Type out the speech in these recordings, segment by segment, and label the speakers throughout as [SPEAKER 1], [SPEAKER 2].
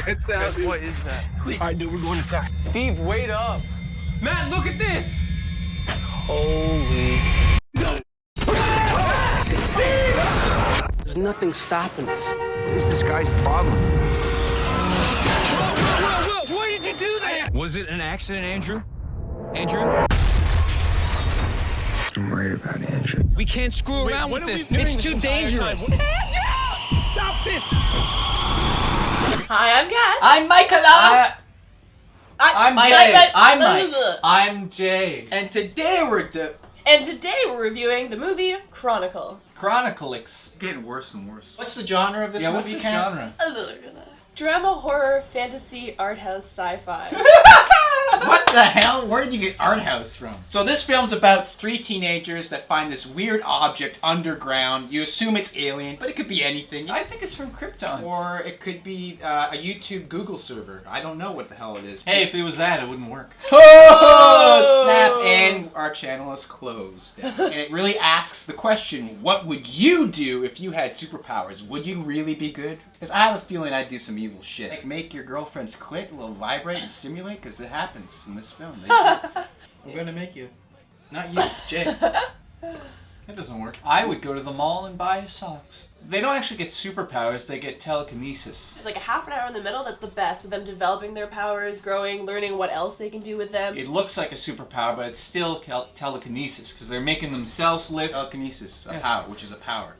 [SPEAKER 1] Let's out.
[SPEAKER 2] What is that?
[SPEAKER 1] All right, dude, we're going inside.
[SPEAKER 2] Steve, wait up.
[SPEAKER 1] Matt, look at this.
[SPEAKER 2] Holy.
[SPEAKER 3] There's nothing stopping us.
[SPEAKER 1] What is this guy's problem?
[SPEAKER 2] Whoa, why did you do that? Was it an accident, Andrew? Andrew?
[SPEAKER 1] I'm worried about Andrew.
[SPEAKER 2] We can't screw around with this. It's too dangerous.
[SPEAKER 4] Andrew!
[SPEAKER 2] Stop this!
[SPEAKER 4] Hi, I'm Kat.
[SPEAKER 5] I'm Michaela. I'm Jay.
[SPEAKER 4] I'm
[SPEAKER 5] Mike. I'm Jay.
[SPEAKER 3] And today
[SPEAKER 4] And today we're reviewing the movie Chronicle.
[SPEAKER 5] Chroniclex.
[SPEAKER 1] Getting worse and worse.
[SPEAKER 3] what's the genre of this movie?
[SPEAKER 5] What's the genre?
[SPEAKER 4] Drama, horror, fantasy, art house, sci-fi.
[SPEAKER 3] What the hell? Where did you get art house from? So this film's about 3 teenagers that find this weird object underground. You assume it's alien, but it could be anything.
[SPEAKER 5] I think it's from Krypton.
[SPEAKER 3] Or it could be a YouTube Google server. I don't know what the hell it is.
[SPEAKER 5] Hey, if it was that, it wouldn't work.
[SPEAKER 3] Oh, snap! And our channel is closed. And it really asks the question, what would you do if you had superpowers? Would you really be good? Because I have a feeling I'd do some evil shit. Like make your girlfriend's clit a little vibrate and stimulate, because it happens in this film. I'm gonna make you. Not you, Jay.
[SPEAKER 5] That doesn't work. I would go to the mall and buy socks. They don't actually get superpowers, they get telekinesis.
[SPEAKER 4] It's like a half an hour in the middle that's the best, with them developing their powers, growing, learning what else they can do with them.
[SPEAKER 5] It looks like a superpower, but it's still telekinesis, because they're making themselves lift.
[SPEAKER 3] Telekinesis, a
[SPEAKER 5] Yeah.
[SPEAKER 3] power, which is a power.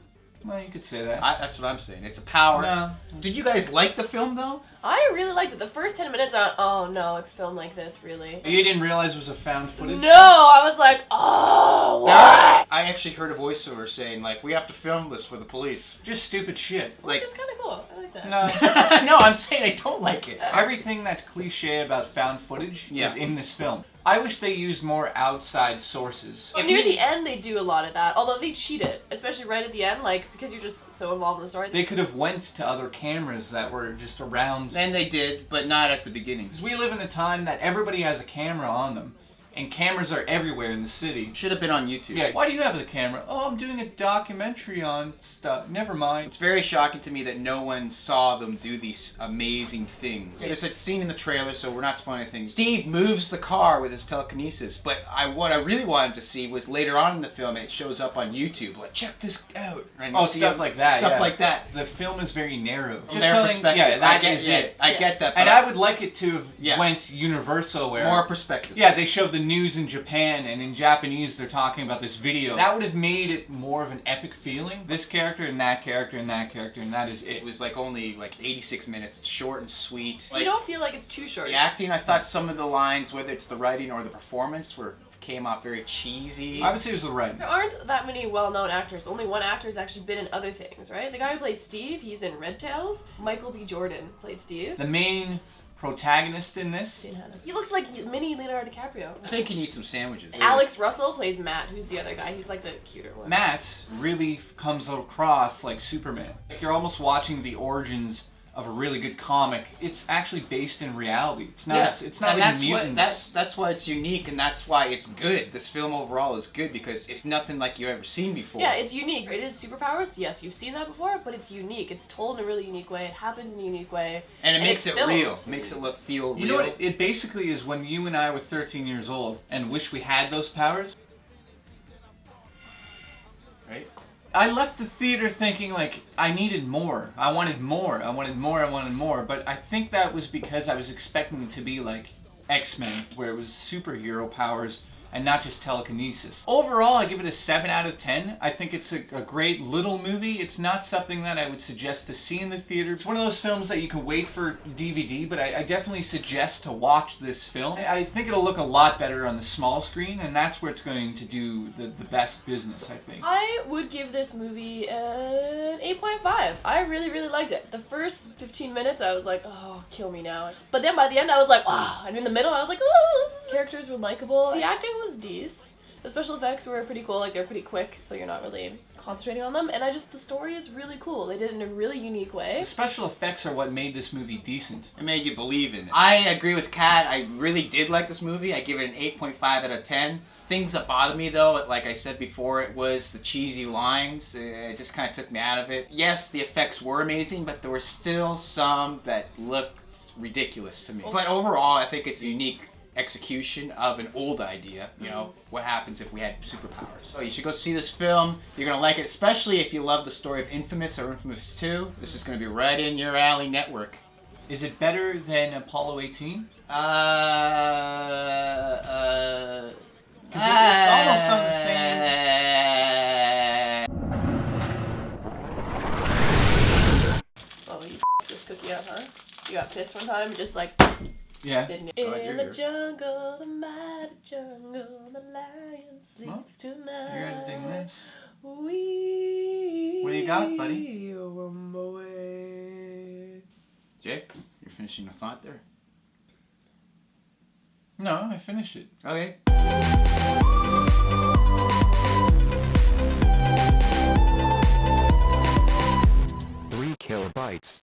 [SPEAKER 5] Well, you could say that.
[SPEAKER 3] That's what I'm saying. It's a power.
[SPEAKER 5] No.
[SPEAKER 3] Did you guys like the film though?
[SPEAKER 4] I really liked it. The first 10 minutes, oh no, it's filmed like this, really.
[SPEAKER 5] You didn't realize it was a found footage?
[SPEAKER 4] No, I was like, oh, what?
[SPEAKER 3] I actually heard a voiceover saying like, we have to film this for the police.
[SPEAKER 5] Just stupid shit.
[SPEAKER 4] Which is kind of cool. I like that.
[SPEAKER 5] No.
[SPEAKER 3] No, I'm saying I don't like it.
[SPEAKER 5] Everything that's cliche about found footage
[SPEAKER 3] Yeah.
[SPEAKER 5] is in this film. I wish they used more outside sources.
[SPEAKER 4] Well, near the end, they do a lot of that. Although they cheat it, especially right at the end, like because you're just so involved in the story.
[SPEAKER 5] They could have went to other cameras that were just around.
[SPEAKER 3] And they did, but not at the beginning.
[SPEAKER 5] Because we live in a time that everybody has a camera on them. And cameras are everywhere in the city.
[SPEAKER 3] Should have been on YouTube.
[SPEAKER 5] Yeah, why do you have the camera? Oh, I'm doing a documentary on stuff. Never mind.
[SPEAKER 3] It's very shocking to me that no one saw them do these amazing things. There's a scene in the trailer, so we're not spoiling anything. Steve moves the car with his telekinesis, but what I really wanted to see was later on in the film, it shows up on YouTube, like, check this out. And you see
[SPEAKER 5] stuff like that.
[SPEAKER 3] Stuff
[SPEAKER 5] yeah.
[SPEAKER 3] like that.
[SPEAKER 5] The film is very narrow.
[SPEAKER 3] From their perspective.
[SPEAKER 5] Yeah, that is
[SPEAKER 3] it.
[SPEAKER 5] it.
[SPEAKER 3] I get that. But
[SPEAKER 5] And I would like it to have
[SPEAKER 3] Yeah.
[SPEAKER 5] went universal where...
[SPEAKER 3] more perspective.
[SPEAKER 5] Yeah, they showed the news in Japan, and in Japanese they're talking about this video. That would have made it more of an epic feeling. This character and that character and that character, and that is it.
[SPEAKER 3] It was like only like 86 minutes. It's short and sweet.
[SPEAKER 4] You don't feel like it's too short.
[SPEAKER 3] The acting, I thought some of the lines, whether it's the writing or the performance, came off very cheesy.
[SPEAKER 5] I would say it was the writing.
[SPEAKER 4] There aren't that many well-known actors. Only one actor has actually been in other things, right? The guy who plays Steve, he's in Red Tails. Michael B. Jordan played Steve.
[SPEAKER 5] The main protagonist in this.
[SPEAKER 4] He looks like mini Leonardo DiCaprio.
[SPEAKER 3] I think you need some sandwiches.
[SPEAKER 4] Alex Russell plays Matt, who's the other guy. He's like the cuter one.
[SPEAKER 5] Matt really comes across like Superman. Like you're almost watching the origins of a really good comic. It's actually based in reality. It's not.
[SPEAKER 3] Yeah.
[SPEAKER 5] It's not
[SPEAKER 3] and
[SPEAKER 5] like
[SPEAKER 3] that's
[SPEAKER 5] mutants.
[SPEAKER 3] that's why it's unique, and that's why it's good. This film overall is good because it's nothing like you've ever seen before.
[SPEAKER 4] Yeah, it's unique. It is superpowers. Yes, you've seen that before, but it's unique. It's told in a really unique way. It happens in a unique way.
[SPEAKER 3] And it makes it
[SPEAKER 4] filmed.
[SPEAKER 3] real. Makes it feel real.
[SPEAKER 5] You know what? It basically is when you and I were 13 years old and wish we had those powers.
[SPEAKER 3] Right?
[SPEAKER 5] I left the theater thinking like I needed more. I wanted more. I wanted more. I wanted more. But I think that was because I was expecting it to be like X-Men, where it was superhero powers and not just telekinesis. Overall, I give it a 7 out of 10. I think it's a great little movie. It's not something that I would suggest to see in the theater. It's one of those films that you can wait for DVD, but I definitely suggest to watch this film. I think it'll look a lot better on the small screen, and that's where it's going to do the best business, I think.
[SPEAKER 4] I would give this movie an 8.5. I really, really liked it. The first 15 minutes, I was like, oh, kill me now. But then by the end, I was like, wow. And in the middle, I was like, oh, characters were likable. The acting was decent. The special effects were pretty cool. Like, they're pretty quick, so you're not really concentrating on them. And the story is really cool. They did it in a really unique way.
[SPEAKER 5] The special effects are what made this movie decent.
[SPEAKER 3] It made you believe in it. I agree with Kat. I really did like this movie. I give it an 8.5 out of 10. Things that bother me though, like I said before, it was the cheesy lines. It just kind of took me out of it. Yes, the effects were amazing, but there were still some that looked ridiculous to me. But overall, I think it's a unique execution of an old idea. You know, what happens if we had superpowers? So you should go see this film. You're gonna like it, especially if you love the story of Infamous or Infamous 2. This is gonna be right in your alley network.
[SPEAKER 5] Is it better than Apollo 18? Because it's almost on the same.
[SPEAKER 4] Oh, you this cookie up, huh? You got pissed one time, just like.
[SPEAKER 5] Yeah.
[SPEAKER 4] Didn't
[SPEAKER 3] Oh,
[SPEAKER 4] in
[SPEAKER 3] you're
[SPEAKER 4] the
[SPEAKER 3] here.
[SPEAKER 4] jungle, the mighty jungle, the lion sleeps tonight.
[SPEAKER 5] You're editing this.
[SPEAKER 4] We
[SPEAKER 5] What do you got, buddy?
[SPEAKER 4] roam away.
[SPEAKER 3] Jay, you're finishing a thought there.
[SPEAKER 5] No, I finished it.
[SPEAKER 3] Okay.
[SPEAKER 6] 3 kilobytes.